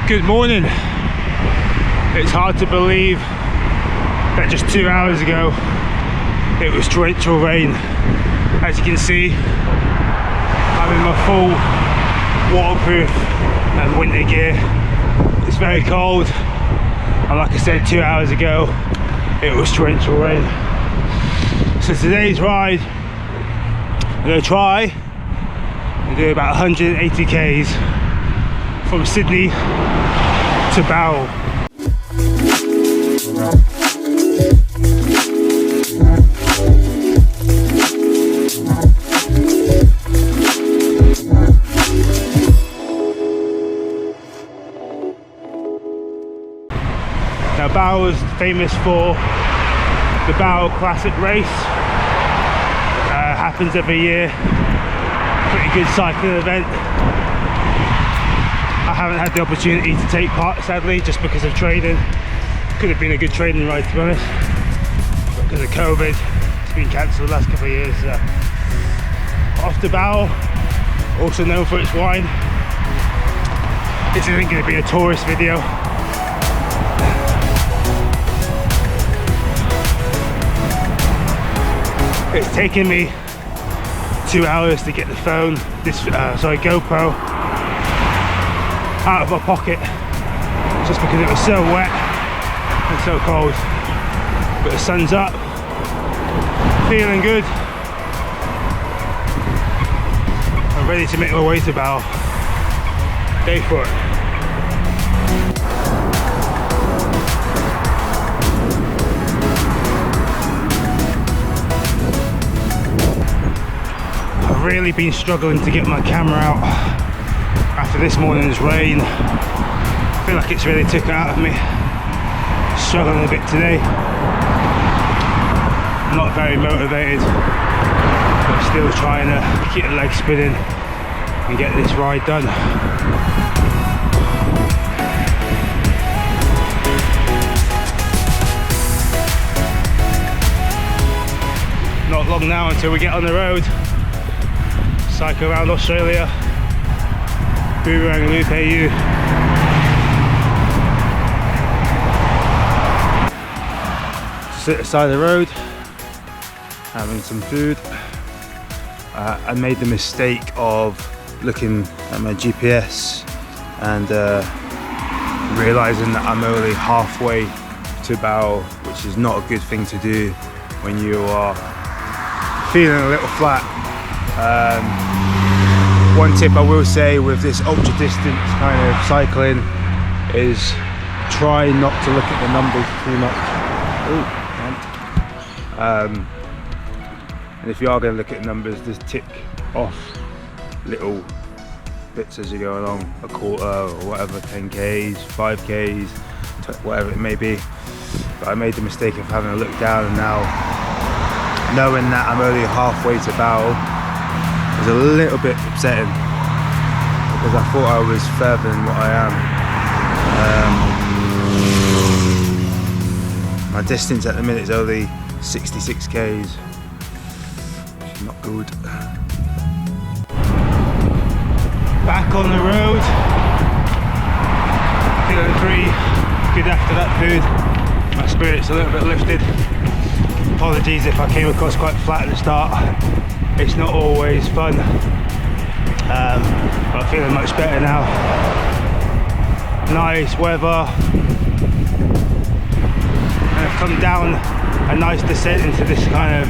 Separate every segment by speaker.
Speaker 1: Good morning. It's hard to believe that just 2 hours ago it was torrential rain. As you can see, I'm in my full waterproof and winter gear. It's very cold, and like I said, 2 hours ago it was torrential rain. So today's ride, I'm going to try and do about 180 k's from Sydney to Bowral. Now Bowral is famous for the Bowral Classic race. Happens every year. Pretty good cycling event. I haven't had the opportunity to take part, sadly, just because of training. Could have been a good training ride, to be honest, but because of COVID it's been cancelled the last couple of years. Off to Bowral, also known for its wine. This isn't going to be a tourist video. It's taken me 2 hours to get the phone, GoPro, out of my pocket, just because it was so wet and so cold. But the sun's up, feeling good. I'm ready to make my way to Bowral. Go for it. I've really been struggling to get my camera out after this morning's rain. I feel like it's really took it out of me. Struggling a bit today. Not very motivated, but still trying to keep the legs spinning and get this ride done. Not long now until we get on the road. Cycle around Australia, Bowral Classic. Sit aside the road, having some food. I made the mistake of looking at my GPS and realising that I'm only halfway to Bowral, which is not a good thing to do when you are feeling a little flat. One tip I will say with this ultra distance kind of cycling is try not to look at the numbers too much. And if you are going to look at numbers, just tick off little bits as you go along, a quarter or whatever, 10 k's, 5 k's, whatever it may be. But I made the mistake of having a look down, and now knowing that I'm only halfway to Bowral is a little bit upsetting, because I thought I was further than what I am. My distance at the minute is only 66 k's, which is not good. Back on the road, feeling pretty good after that food. My spirit's a little bit lifted. Apologies if I came across quite flat at the start. It's not always fun, but I'm feeling much better now. Nice weather, and I've come down a nice descent into this kind of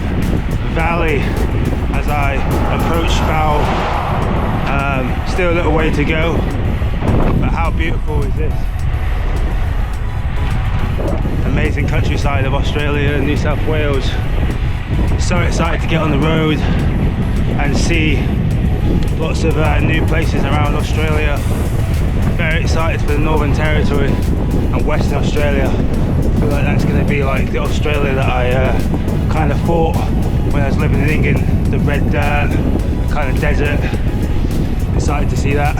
Speaker 1: valley as I approach Bowral. Still a little way to go, but how beautiful is this? Amazing countryside of Australia and New South Wales. So excited to get on the road and see lots of new places around Australia. Very excited for the Northern Territory and Western Australia. I feel like that's going to be like the Australia that I kind of thought when I was living in England. The red dirt, the kind of desert. Excited to see that.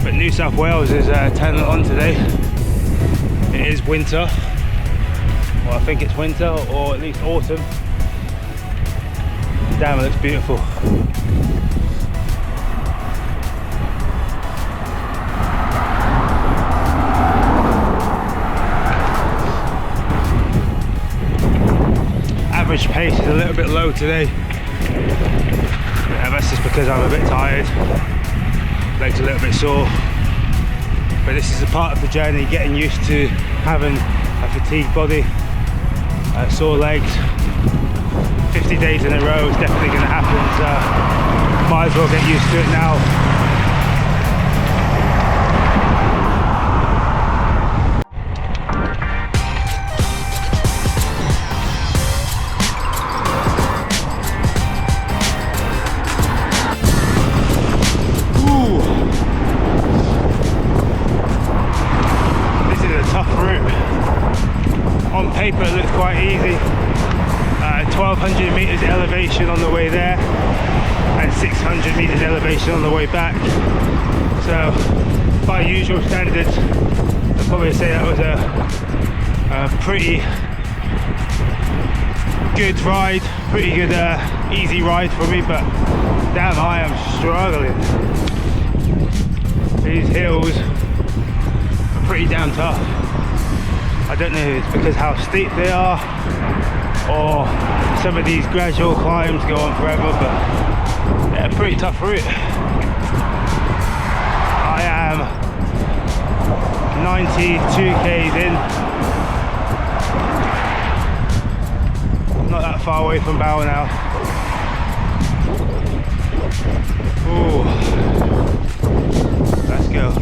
Speaker 1: But New South Wales is turning on today. It is winter. Well, I think it's winter, or at least autumn. Damn, it looks beautiful. pace is a little bit low today. And that's just because I'm a bit tired, legs a little bit sore. But this is a part of the journey, getting used to having a fatigued body, sore legs. 50 days in a row is definitely going to happen, so might as well get used to it now. On paper it looks quite easy. 1200 meters elevation on the way there and 600 meters elevation on the way back. So by usual standards, I'd probably say that was a pretty good ride, pretty good easy ride for me, but damn, I am struggling. These hills are pretty damn tough. I don't know if it's because how steep they are or some of these gradual climbs go on forever, but they're a pretty tough route. I am 92 k's in. Not that far away from Bowral now. Ooh, let's go.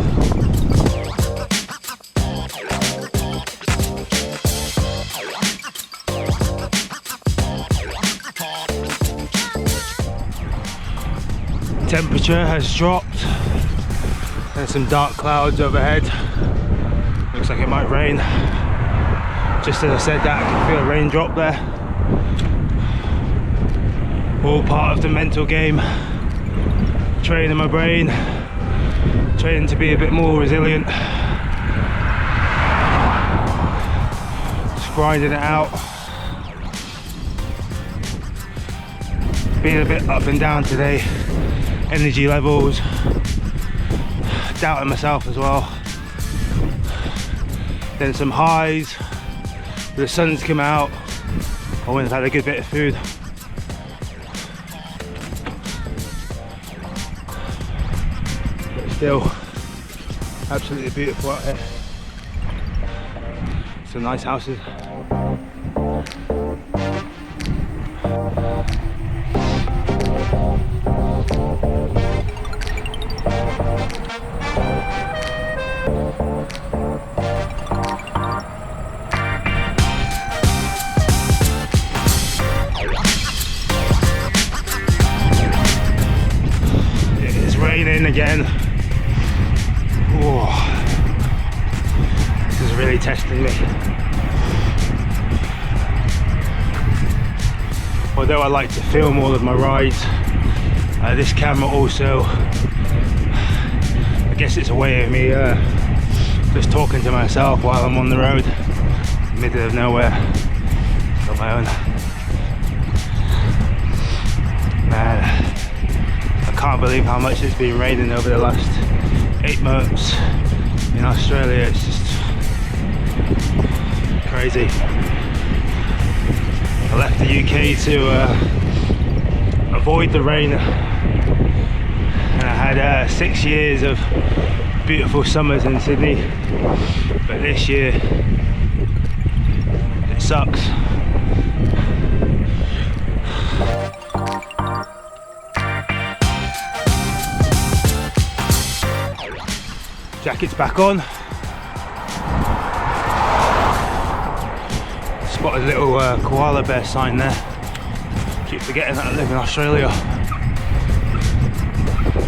Speaker 1: Temperature has dropped. There's some dark clouds overhead. Looks like it might rain. Just as I said that, I can feel a raindrop there. All part of the mental game. Training my brain. Training to be a bit more resilient. Just grinding it out. Being a bit up and down today. Energy levels, doubting myself as well. Then some highs, the sun's come out, I wouldn't have had a good bit of food. But still, absolutely beautiful out here. Some nice houses. Again. Whoa. This is really testing me. Although I like to film all of my rides, this camera also, I guess it's a way of me just talking to myself while I'm on the road, middle of nowhere, on my own. Man, I can't believe how much it's been raining over the last 8 months in Australia. It's just crazy. I left the UK to avoid the rain, and I had 6 years of beautiful summers in Sydney, but this year it sucks. Jacket's back on. Spotted a little koala bear sign there. Keep forgetting that I live in Australia.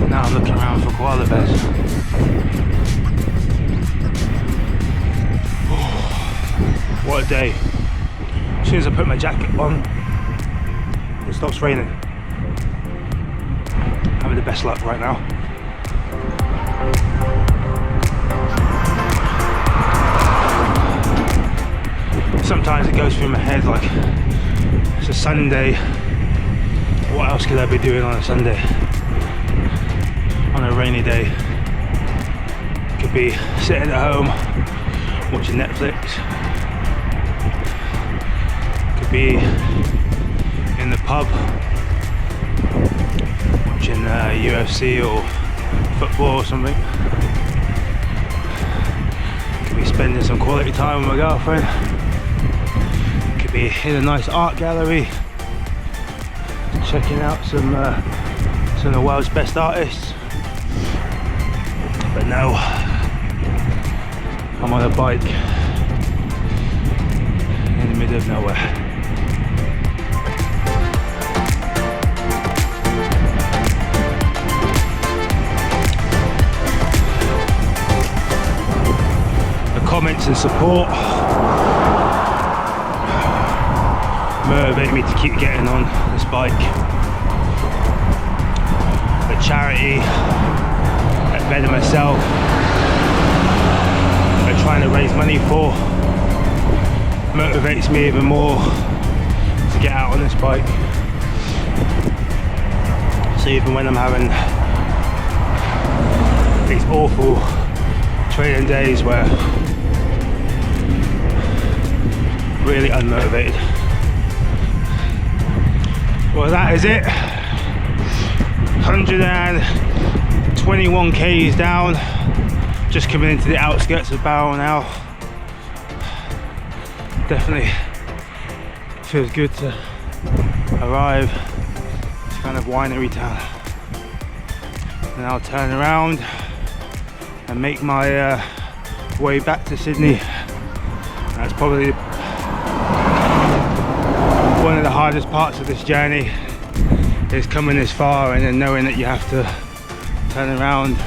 Speaker 1: Now I'm looking around for koala bears. Oh, what a day. As soon as I put my jacket on, it stops raining. Having the best luck right now. Sometimes it goes through my head like, it's a Sunday, what else could I be doing on a Sunday? On a rainy day. Could be sitting at home watching Netflix. Could be in the pub watching UFC or football or something. Could be spending some quality time with my girlfriend. Could be in a nice art gallery checking out some of the world's best artists. But no, I'm on a bike in the middle of nowhere. The comments and support motivate me to keep getting on this bike. The charity at Better Myself I'm trying to raise money for motivates me even more to get out on this bike. So even when I'm having these awful training days where really unmotivated. Well, that is it. 121 k's down. Just coming into the outskirts of Bowral now. Definitely feels good to arrive this kind of winery town. And I'll turn around and make my way back to Sydney. That's probably one of the hardest parts of this journey, is coming this far and then knowing that you have to turn around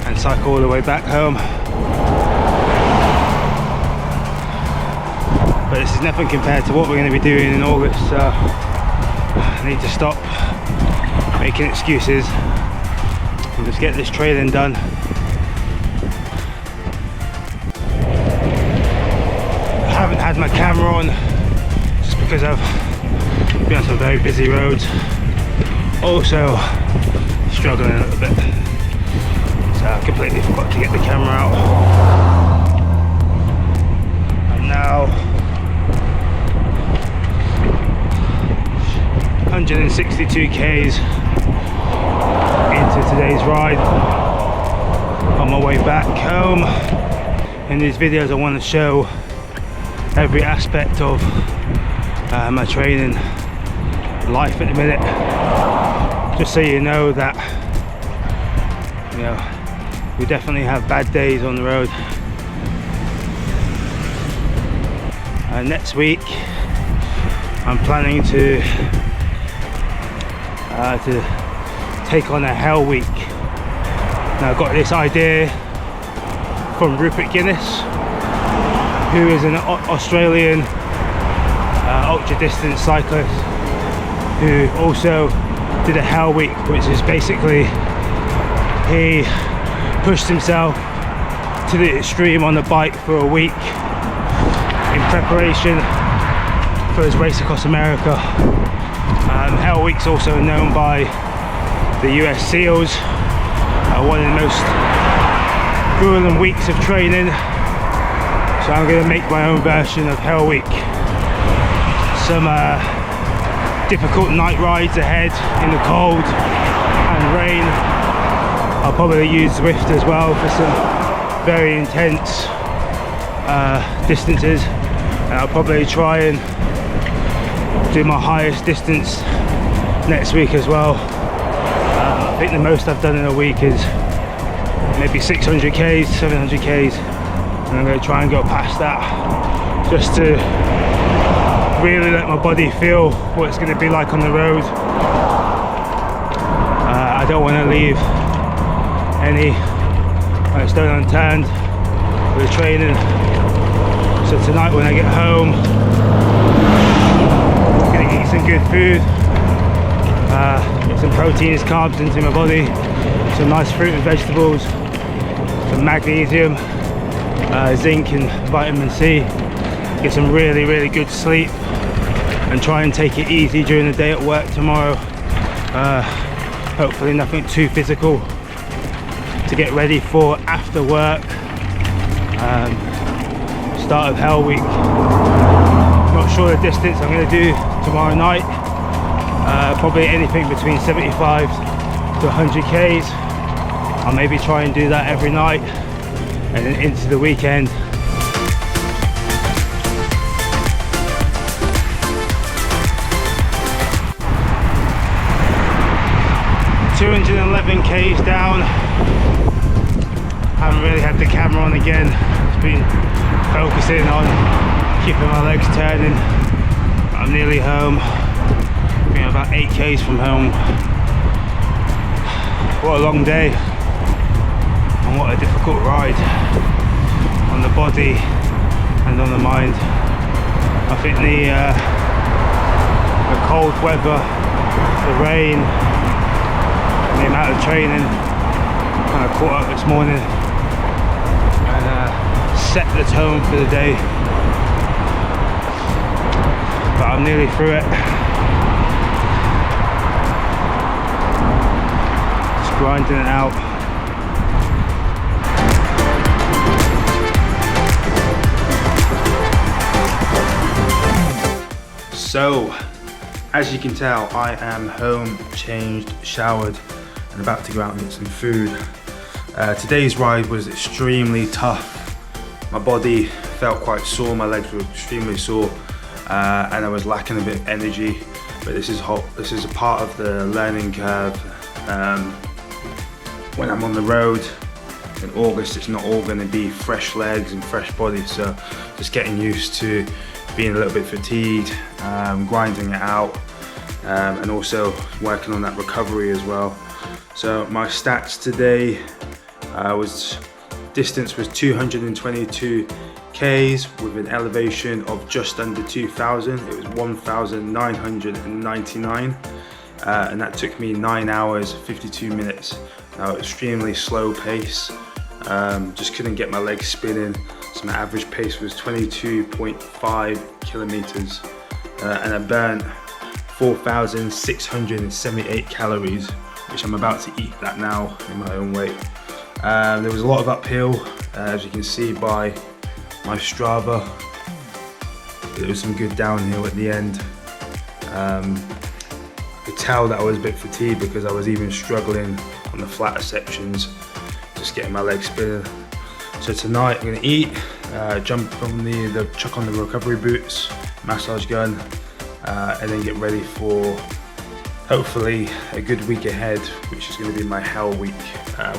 Speaker 1: and cycle all the way back home. But this is nothing compared to what we're going to be doing in August, so I need to stop making excuses and just get this training done. I haven't had my camera on just because I've been on some very busy roads, also struggling a little bit, so I completely forgot to get the camera out. And now 162 k's into today's ride. On my way back home. In these videos I want to show every aspect of my training life at the minute, just so you know that, you know, we definitely have bad days on the road. Next week I'm planning to take on a hell week. Now I got this idea from Rupert Guinness, who is an Australian ultra distance cyclist who also did a hell week, which is basically he pushed himself to the extreme on the bike for a week in preparation for his race across America. Hell Week's also known by the US SEALs, one of the most grueling weeks of training. So I'm going to make my own version of Hell Week. Some difficult night rides ahead in the cold and rain. I'll probably use Zwift as well for some very intense distances, and I'll probably try and do my highest distance next week as well. I think the most I've done in a week is maybe 600 k's, 700 k's, and I'm going to try and go past that just to really let my body feel what it's going to be like on the road. I don't want to leave any stone unturned with the training. So tonight when I get home, I'm going to eat some good food, get some proteins, carbs into my body, some nice fruit and vegetables, some magnesium, zinc and vitamin C, get some really good sleep, and try and take it easy during the day at work tomorrow. Hopefully nothing too physical to get ready for after work. Start of Hell Week. Not sure the distance I'm going to do tomorrow night. Probably anything between 75 to 100 Ks. I'll maybe try and do that every night and then into the weekend. $211 Ks down. Haven't really had the camera on again. It's been focusing on keeping my legs turning. I'm nearly home. Been about 8 Ks from home. What a long day and what a difficult ride on the body and on the mind. I think the cold weather, the rain, and the amount of training kind of caught up this morning and set the tone for the day. But I'm nearly through it. Just grinding it out. So, as you can tell, I am home, changed, showered, and about to go out and get some food. Today's ride was extremely tough. My body felt quite sore, my legs were extremely sore, and I was lacking a bit of energy. But this is a part of the learning curve. When I'm on the road in August, it's not all going to be fresh legs and fresh body. So just getting used to being a little bit fatigued, grinding it out, and also working on that recovery as well. So my stats today distance was 222 Ks with an elevation of just under 2,000. It was 1,999, and that took me 9 hours 52 minutes. Now extremely slow pace, just couldn't get my legs spinning. So my average pace was 22.5 kilometers, and I burnt 4,678 calories, which I'm about to eat that now in my own weight. There was a lot of uphill, as you can see by my Strava. There was some good downhill at the end. I could tell that I was a bit fatigued because I was even struggling on the flatter sections, just getting my legs spinning. So tonight I'm gonna eat, jump on chuck on the recovery boots, massage gun, and then get ready for hopefully a good week ahead, which is going to be my hell week,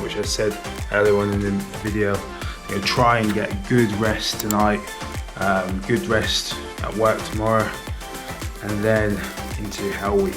Speaker 1: which I said earlier on in the video. I'm going to try and get good rest tonight, good rest at work tomorrow, and then into hell week.